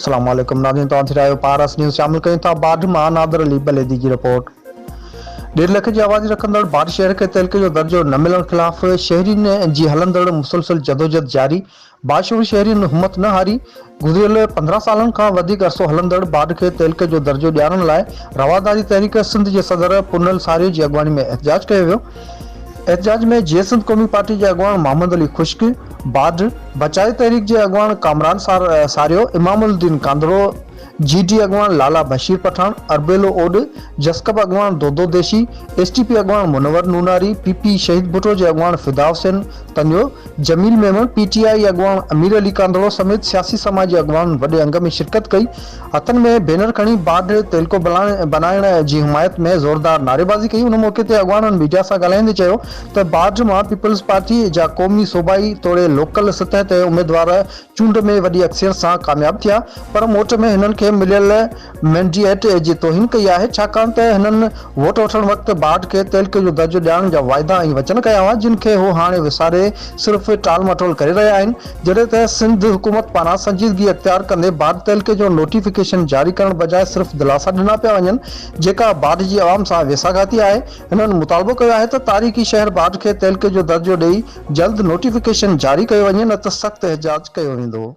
अस्सलाम वालेकुम नाज़रीन, तव्हां थी रहिया पारस न्यूज़। शामिल कयूं था बाढ़ मां नादर अली बलेदी जी रिपोर्ट। 1.5 लख जी आबादी रखंदड़ बाढ़ शहर खे तहलके जो दर्जो न मिलण ख़िलाफ़ शहरियुनि जी हलंदड़ मुसलसल जदोजहद जारी। बाशूर शहरियुनि हिम्मत न हारी। गुज़िरियल 15 सालनि खां वधीक अरसो हलंदड़ बाढ़ खे तहलके जो दर्जो ॾियारण लाइ रवादारी तहरीक सिंध जे सदर पुनल सारियो जी अॻवानी में एहतजाज कयो वियो। एहतजाज में जे सिंध कौमी पार्टी के अगवान मोहम्मद अली खुश्क, बाढ़ बचाए तहरीक के अगवान कामरान सारियो, इमामुद्दीन कांदड़ो, जीडी अगवान लाला बशीर पठान, अरबेलो ओड, जसकब अगवान दोदो देशी, एसटीपी अगवान मुनवर नूनारी, पीपी शहीद भुट्टो के अगवान फिदा हुसैन तंजो, जमील मेमन, पीटीआई अगवान अमीर अली कांदड़ो समेत सियासी समाज के अगवान वडे अंग में शिरकत कई। हथन में बैनर खड़ी बाढ़ तहलको बनाइण की हिमायत में ज़ोरदार नारेबाजी कई। उन मौके ते अगवाननि मीडिया से ॻाल्हाईंदे चयो त बाढ़ में पीपल्स पार्टी जा क़ौमी सूबाई तोड़े लोकल सतह ते उम्मीदवार चूंड में वॾी अक्सर से कामयाब थिया, पर मोट में हिननि खे मिलियल मैंडेट जी तौहीन कई है, छाकाणि त हिननि वोट वठण वक्त बाढ़ के तहलके जो दर्जो ॾियारण जा वाइदा ऐं वचन कया हुआ, जिन खे हो हाणे विसारे सिर्फ़ टाल मटोल करे रहिया आहिनि। जॾहिं त सिंध हुकूमत पारां संजीदगी अख्तियार कंदे बाढ़ तहलके जो नोटिफिकेशन जारी करण बजाय सिर्फ़ दिलासा ॾिना पिया वञनि, जेका बाढ़ जी आवाम सां वेसाघाती आहे। हिननि मुतालबो कयो आहे त तारीख़ी शहर बाढ़ के तहलके जो दर्जो ॾेई जल्द नोटिफिकेशन जारी कयो वञे, न त सख़्त एहतजाज कयो वेंदो।